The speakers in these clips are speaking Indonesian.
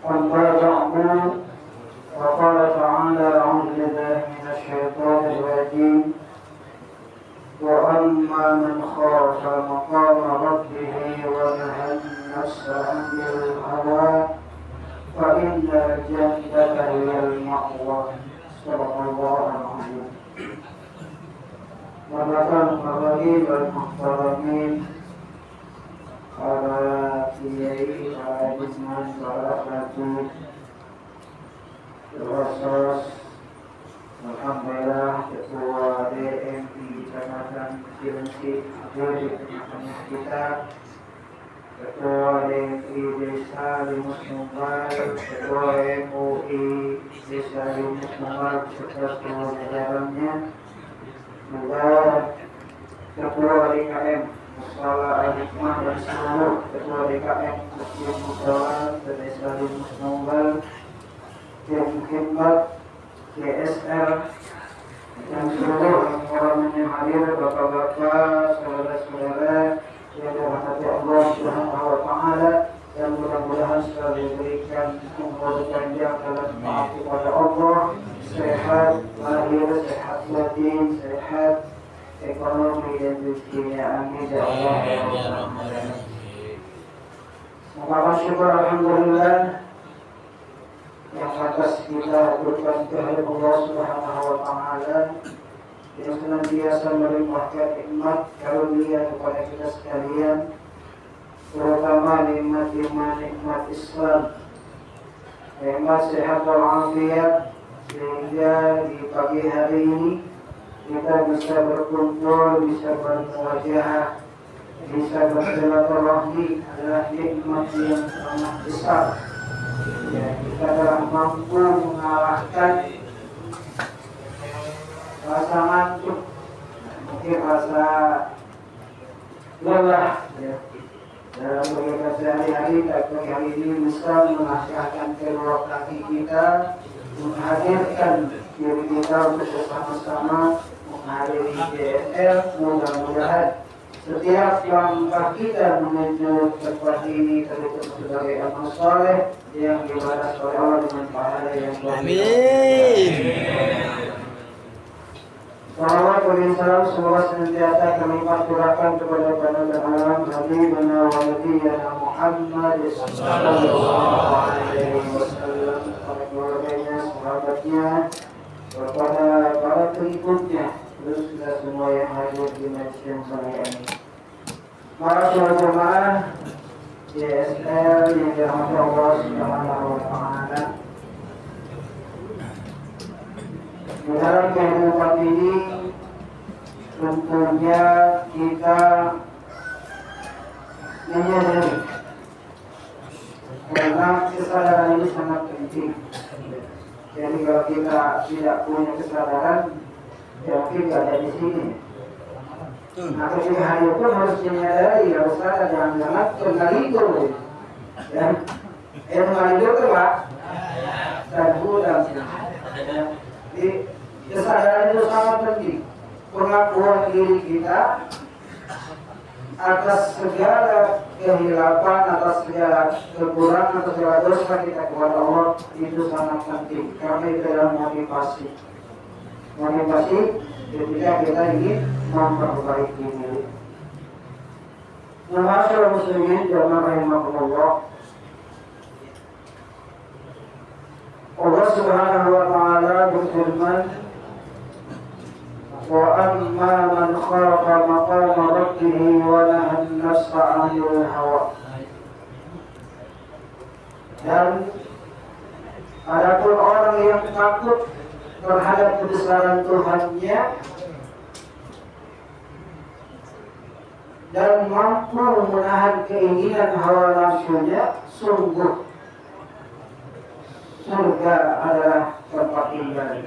أما بعد فقال تعالى أعوذ بالله من الشيطان الرجيم وأما من خاف مقام ربه ونهى النفس عن الهوى فإن الجنة هي المأوى. صدق الله العظيم. Warahmatullahi wabarakatuh. Para kiai, para bisman, para khatib, terus alhamdulillah ketua DMI Kecamatan Cilengsi hadir di tengah-tengah kita, ketua DMI Desa Limus Nunggal, ketua MUI Desa Limus Nunggal beserta seluruh jajarannya, juga ketua DKM Musala Al-Hikmah dan seluruh ketua DKM Masjid Musala Desa Limus Nunggal, Tim Khidmat, KSR, dan seluruh orang yang hadir, bapak-bapak, saudara-saudara yang dirahmati Allah Subhanahu wa Ta'ala, dan mudah-mudahan selalu diberikan umur panjang dalam taat kepada Allah, sehat lahir, sehat batin, sehat ekonomi dan rezekinya, amin ya Allah. Maka syukur alhamdulillah yang atas kita berikan kepada Allah Subhanahu wa Ta'ala yang senantiasa melimpahkan nikmat karunia kepada kita sekalian, terutama nikmat iman, nikmat Islam, nikmat sehat walafiat, sehingga di pagi hari ini kita bisa berkumpul, bisa bermuajahah, bisa bersilaturahmi adalah nikmat yang sangat besar. Ya, kita telah mampu mengalahkan rasa ngantuk, mungkin rasa lelah, ya. Dalam bekerja sehari-hari, tapi hari ini bisa mengasahkan kedua kaki kita, menghadirkan diri kita untuk bersama-sama menghadiri JSL. Mudah-mudahan setiap langkah kita menuju tempat ini terhitung sebagai amal soleh yang dibalas oleh Allah dengan pahala yang baik. Amin. Salawat dan salam semoga senantiasa kami curahkan kepada panutan alam Habibana wa Nabiyyana Muhammad sallallahu alaihi wasallam, kepada keluarganya, sahabatnya, kepada para pengikutnya, terus kita semua yang hadir di majelis yang mulia ini. Para jemaah JSL yang dirahmati Allah Subhanahu wa Ta'ala, di dalam kehidupan ini tentunya kita menyadari karena kesadaran ini sangat penting. Jadi kalau kita tidak punya kesadaran, ya mungkin tidak ada di sini. Nah, ketika hari itu harus menyadari, harus sadar, jangan-jangan tergalitur. Dan tergalitur itu Pak, dan hutang. Jadi kesadaran itu sangat penting. Pengakuan diri kita atas segala kehilapan, atas segala kekurangan, atas segala dosa kita kepada Allah itu sangat penting. Karena itu adalah motivasi. Motivasi ketika kita ingin memperbaiki diri. Ma'asyiral muslimin jamaah rahimakumullah. Allah Subhanahu wa Ta'ala berfirman, wa amma man khafa maqama rabbih wa naha an-nafsa 'anil hawa. Dan adapun orang yang takut terhadap kebesaran Tuhannya dan mampu menahan keinginan hawa nafsunya, sungguh surga adalah tempat tinggal.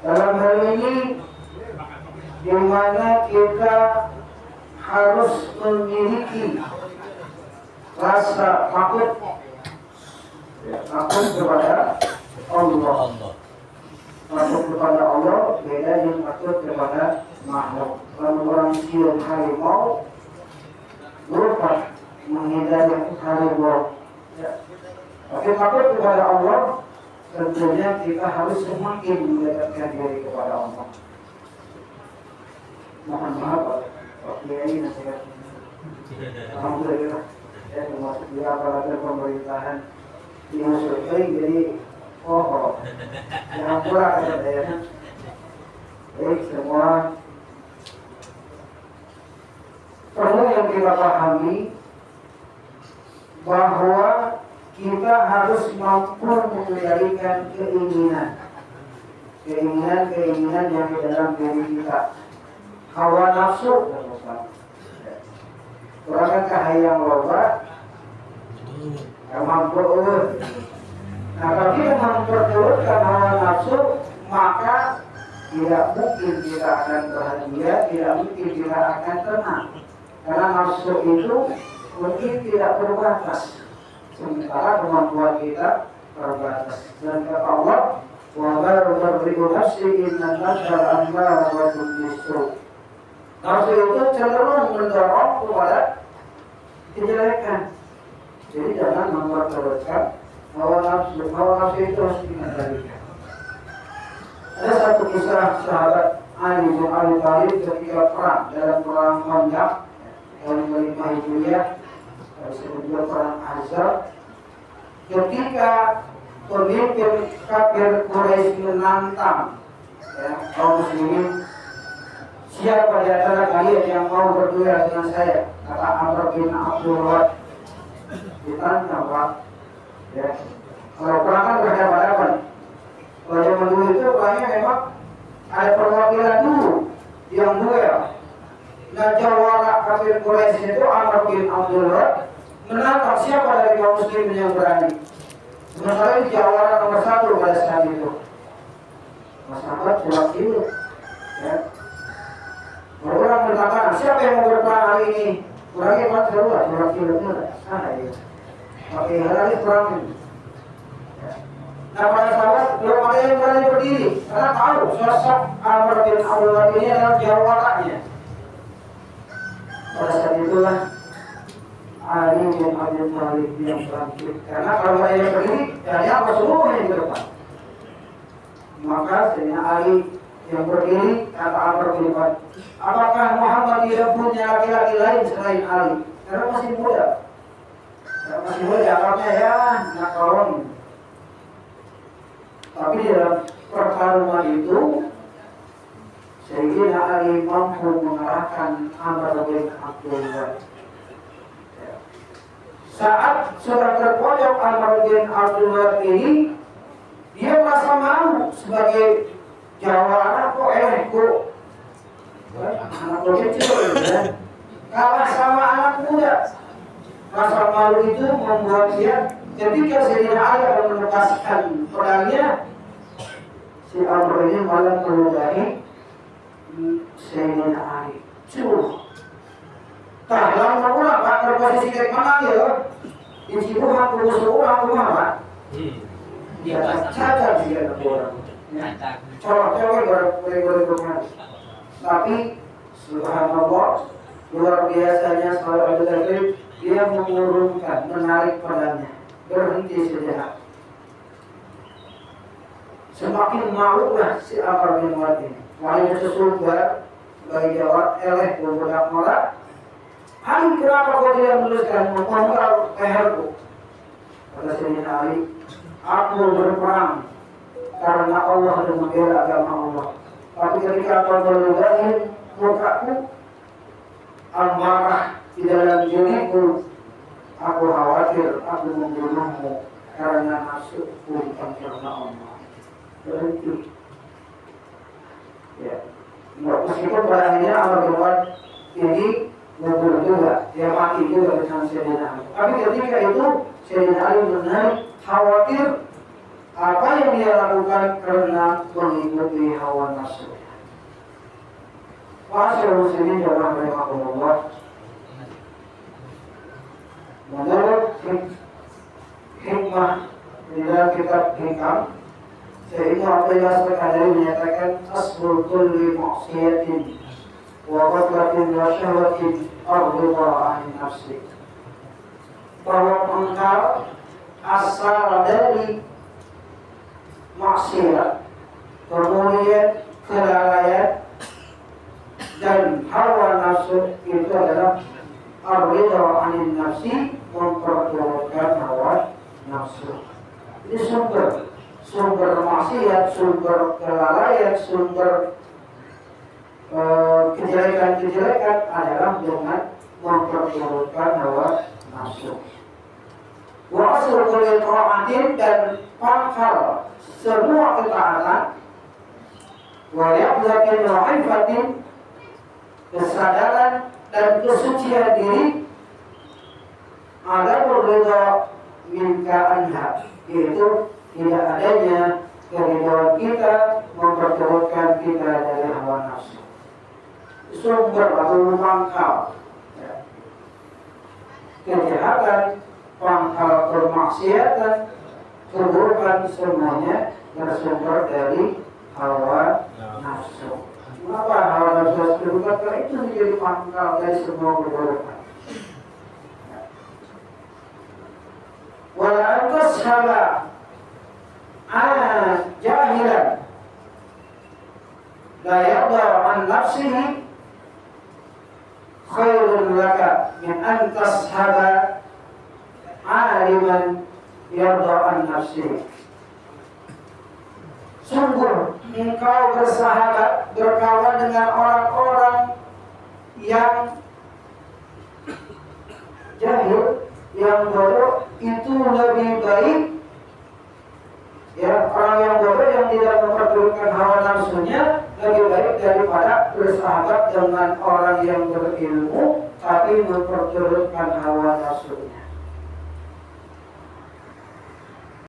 Dalam hal ini di mana kita harus memiliki rasa takut, takut kepada Allah. Takut kepada Allah beda dengan takut kepada makhluk. Kalau orang siul harimau berupa takut kepada Allah, tentunya kita harus semakin mendekatkan diri kepada Allah. Mohon maaf Pak Kiai nasihat. Alhamdulillah, saya termasuk di aparatur pemerintahan di Survei, jadi jangan kurang ada daerah. Baik semua, perlu yang kita pahami bahwa kita harus mampu mengendalikan keinginan yang di dalam diri kita. Hawa nafsu, kurangkah hayang loba, mampu. Nah, kalau kita memperturutkan hawa nafsu, maka tidak mungkin kita akan bahagia, tidak mungkin kita akan tenang. Karena nafsu itu mungkin tidak terbatas, sementara kemampuan kita terbatas. Dan kata Allah, wa ma yubarri'u nafsi inna nafsa ammaratun bisu'. Nafsu itu cenderung mendorong kepada kejelekan. Jadi jangan memperturutkan hawa nafsu. Hawa nafsu itu harus dikendalikan. Ada satu kisah sahabat Ali bin Abi Thalib ketika perang dalam perang Khandaq tahun 5 Hijriah, disebut perang Ahzab. Ketika pemimpin kafir Quraisy menantang kaum muslimin, siapa di antara kalian yang mau berduel dengan saya? Kata Amr bin Abdul Wad. Ditantang Pak. Ya. Kalau perang kan berhadapan. Kalau zaman dulu itu banyak memang ada perwakilan dulu yang duel. Nah, jawara kafir Quraisy itu Amr bin Abdul Wad menantang siapa dari kaum muslimin yang berani. Sementara ini jawara nomor 1 pada saat itu. Masyarakat pulang itu. Ya. Orang mengatakan siapa yang mau berperang hari ini? Kurangnya Pak Seruah, surat filmnya sana ya. Pakai hari perang ini. Nah, para sahabat belum ada yang berani berdiri karena tahu sosok Amr bin Abdul Wad ini adalah jawarannya. Pada saat itulah Ali bin Abi Thalib yang bangkit. Karena kalau ada yang berdiri, dari apa semua yang di depan. Maka Sayyidina Ali yang berdiri, kata Amr bin Wad, apakah Muhammad tidak punya laki-laki lain selain Ali? Karena masih muda. Karena masih muda, akarnya ya nakalon. Tapi dalam pertarungan itu, Sayyidina Ali mampu mengalahkan Amr bin Abdul Wad. Saat sudah terpojok Amr bin Abdul Wad ini, dia merasa malu sebagai jawara kok anak kecil ya. Kalah sama anak muda. Rasa malu itu membuat dia ketika Sayyidina Ali akan melepaskan pedangnya, si Amr ini malah meludahi Sayyidina Ali. Lama ulang Pak, berposisi kayak mana ya? Di situ aku musuh orang rumah Pak. Dia cacat dia orang. Colok-colok boleh. Tapi subhanallah, luar biasanya seorang Abu Talib, dia mengurungkan, menarik pedangnya, berhenti sejenak. Semakin malulah si Amr bin Wad ini. Wali sesungguhnya sebagai jawab eleh budak mola. Ali, kenapa kau tidak menuliskan memenggal leherku? Kata Sayyidina Ali, aku berperang karena Allah dan membela agama Allah. Tapi ketika kau meludahi mukaku, amarah di dalam diriku, aku khawatir aku membunuhmu karena nafsuku bukan karena Allah. Berhenti. Ya. Meskipun pada akhirnya Amr bin Wad ini gugur juga, dia mati juga dengan Sayyidina Ali. Tapi ketika itu Sayyidina Ali benar khawatir apa yang dia lakukan karena mengikuti hawa nafsu. Masyaallah muslimin jamaah rahimahullah. Menurut hikmah di dalam kitab Hikam, Sayyidina Abdullah Al-Qadari menyatakan asbul kulli maksiatin wa qatlatin wa syahwatin ar-ridha 'an nafsi. Bahwa pengkal asal dari maksiat, kemudian kelalaian dan hawa nafsu itu adalah ar-ridha 'anil nafsi, memperturutkan hawa nafsu. Ini sumber maksiat, sumber kelalaian, sumber kejelekan-kejelekan adalah dengan memperturutkan hawa nafsu. Wa aslu kulli ta'atin, dan pangkal semua ketaatan, wa yaqzatin wa'ifatin, kesadaran dan kesucian diri, ada berbeda minka anha, yaitu tidak adanya keridhaan kita memperturutkan kita dari hawa nafsu. Sumber atau pangkal kejahatan, pangkal permaksiatan, keburukan, semuanya bersumber dari hawa nafsu. Mengapa hawa nafsu keburukan? Karena itu menjadi pangkal dari semua keburukan. Wala antashaba jahilan la yarda an nafsihi khairun laka min an tashaba aliman yarda an nafsihi. Sungguh engkau bersahabat, berkawan dengan orang-orang yang jahil, yang bodoh, itu lebih baik. Ya, orang yang bodoh yang tidak memperturutkan hawa nafsunya lebih baik daripada bersahabat dengan orang yang berilmu tapi memperturutkan hawa nafsunya.